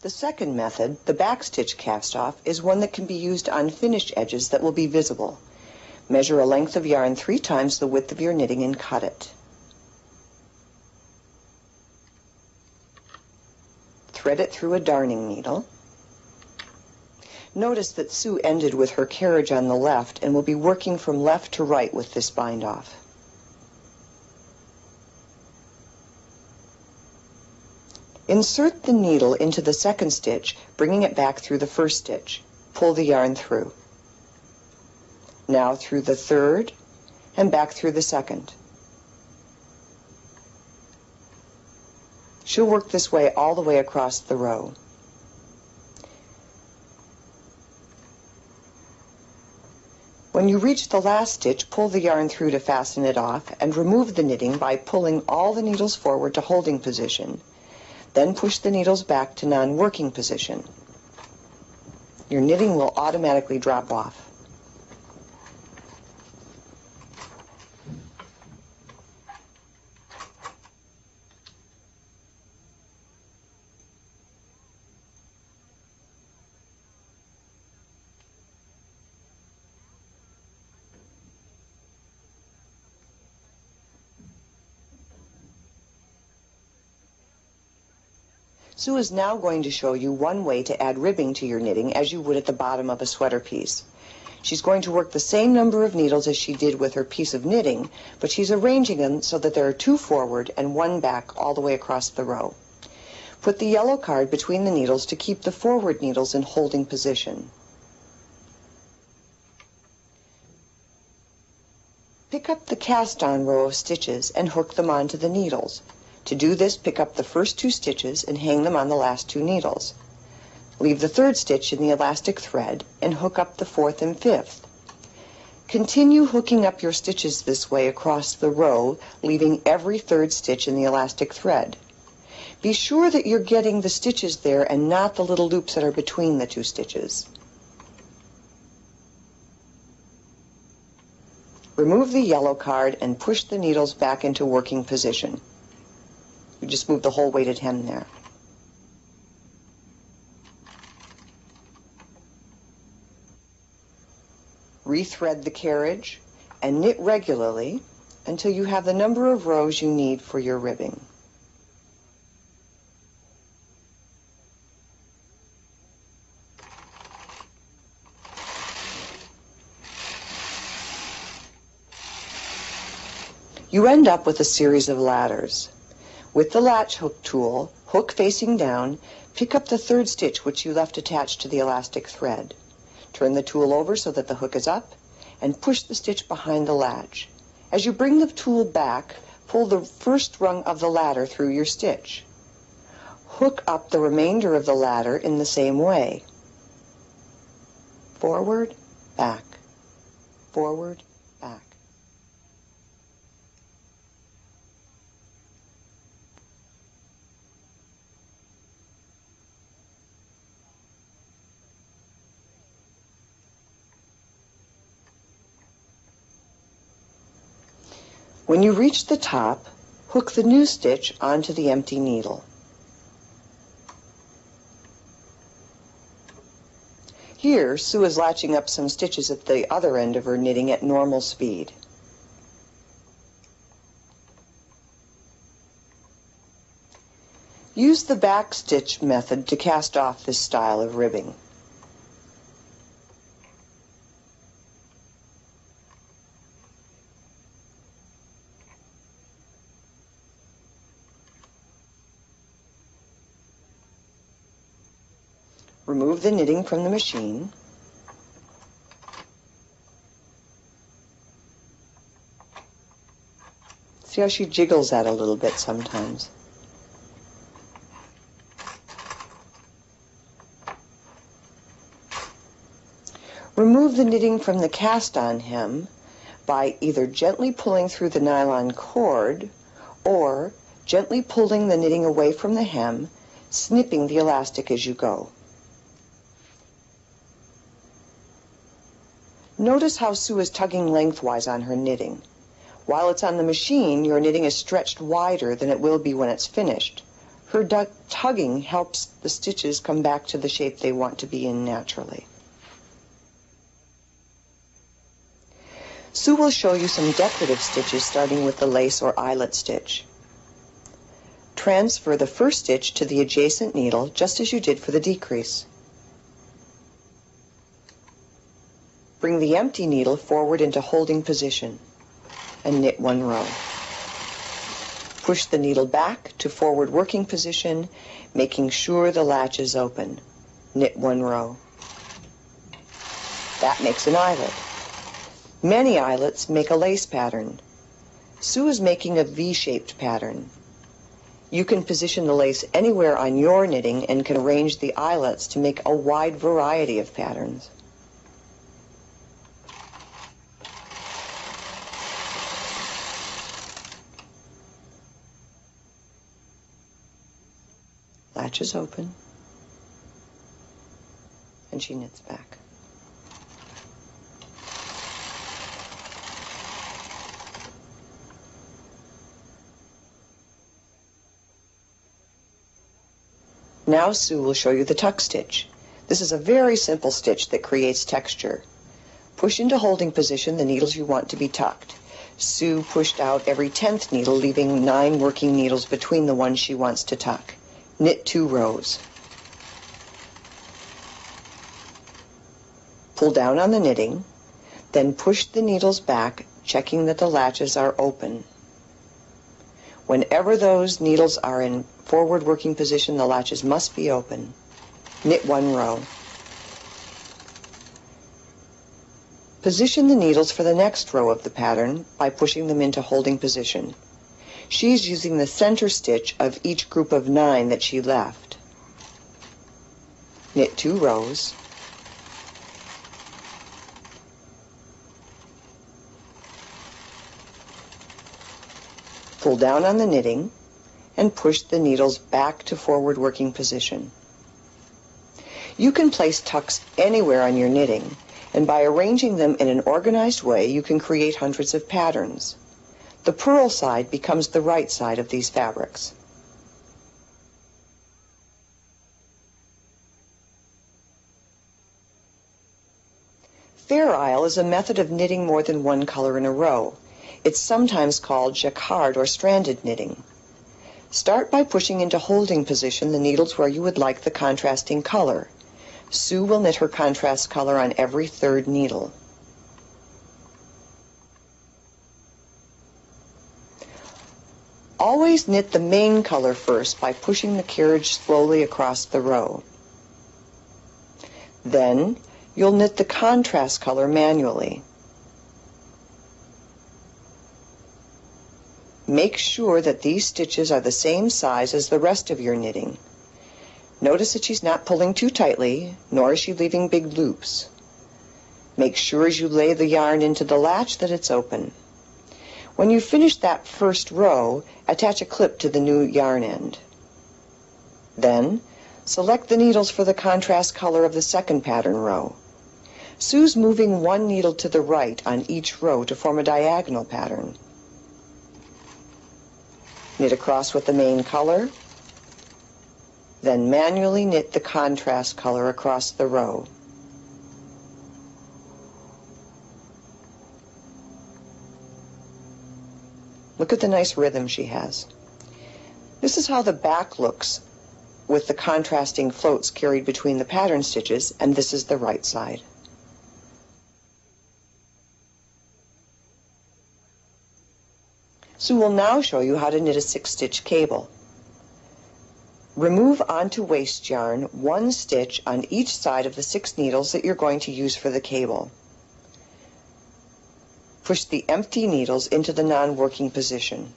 The second method, the backstitch cast-off, is one that can be used on finished edges that will be visible. Measure a length of yarn 3 times the width of your knitting and cut it. Thread it through a darning needle. Notice that Sue ended with her carriage on the left and will be working from left to right with this bind-off. Insert the needle into the second stitch, bringing it back through the first stitch. Pull the yarn through. Now through the third and back through the second. She'll work this way all the way across the row. When you reach the last stitch, pull the yarn through to fasten it off and remove the knitting by pulling all the needles forward to holding position. Then push the needles back to non-working position. Your knitting will automatically drop off. Sue is now going to show you one way to add ribbing to your knitting as you would at the bottom of a sweater piece. She's going to work the same number of needles as she did with her piece of knitting, but she's arranging them so that there are 2 forward and 1 back all the way across the row. Put the yellow card between the needles to keep the forward needles in holding position. Pick up the cast-on row of stitches and hook them onto the needles. To do this, pick up the first 2 stitches and hang them on the last 2 needles. Leave the 3rd stitch in the elastic thread and hook up the 4th and 5th. Continue hooking up your stitches this way across the row, leaving every 3rd stitch in the elastic thread. Be sure that you're getting the stitches there and not the little loops that are between the 2 stitches. Remove the yellow card and push the needles back into working position. You just move the whole weighted hem there. Rethread the carriage and knit regularly until you have the number of rows you need for your ribbing. You end up with a series of ladders. With the latch hook tool, hook facing down, pick up the 3rd stitch which you left attached to the elastic thread. Turn the tool over so that the hook is up and push the stitch behind the latch. As you bring the tool back, pull the first rung of the ladder through your stitch. Hook up the remainder of the ladder in the same way. Forward, back, forward, back. When you reach the top, hook the new stitch onto the empty needle. Here, Sue is latching up some stitches at the other end of her knitting at normal speed. Use the backstitch method to cast off this style of ribbing. Remove the knitting from the machine. See how she jiggles that a little bit sometimes. Remove the knitting from the cast-on hem by either gently pulling through the nylon cord or gently pulling the knitting away from the hem, snipping the elastic as you go. Notice how Sue is tugging lengthwise on her knitting. While it's on the machine, your knitting is stretched wider than it will be when it's finished. Her tugging helps the stitches come back to the shape they want to be in naturally. Sue will show you some decorative stitches starting with the lace or eyelet stitch. Transfer the first stitch to the adjacent needle just as you did for the decrease. Bring the empty needle forward into holding position and knit one row. Push the needle back to forward working position, making sure the latch is open. Knit one row. That makes an eyelet. Many eyelets make a lace pattern. Sue is making a V-shaped pattern. You can position the lace anywhere on your knitting and can arrange the eyelets to make a wide variety of patterns. Latch is open, and she knits back. Now Sue will show you the tuck stitch. This is a very simple stitch that creates texture. Push into holding position the needles you want to be tucked. Sue pushed out every 10th needle, leaving 9 working needles between the ones she wants to tuck. Knit 2 rows. Pull down on the knitting, then push the needles back, checking that the latches are open. Whenever those needles are in forward working position, the latches must be open. Knit 1 row. Position the needles for the next row of the pattern by pushing them into holding position. She's using the center stitch of each group of 9 that she left. Knit 2 rows. Pull down on the knitting and push the needles back to forward working position. You can place tucks anywhere on your knitting, and by arranging them in an organized way, you can create hundreds of patterns. The purl side becomes the right side of these fabrics. Fair Isle is a method of knitting more than one color in a row. It's sometimes called jacquard or stranded knitting. Start by pushing into holding position the needles where you would like the contrasting color. Sue will knit her contrast color on every 3rd needle. Always knit the main color first by pushing the carriage slowly across the row. Then you'll knit the contrast color manually. Make sure that these stitches are the same size as the rest of your knitting. Notice that she's not pulling too tightly, nor is she leaving big loops. Make sure as you lay the yarn into the latch that it's open. When you finish that first row, attach a clip to the new yarn end. Then, select the needles for the contrast color of the second pattern row. Sue's moving one needle to the right on each row to form a diagonal pattern. Knit across with the main color, then manually knit the contrast color across the row. Look at the nice rhythm she has. This is how the back looks with the contrasting floats carried between the pattern stitches, and this is the right side. Sue will now show you how to knit a 6-stitch cable. Remove onto waste yarn 1 stitch on each side of the 6 needles that you're going to use for the cable. Push the empty needles into the non-working position.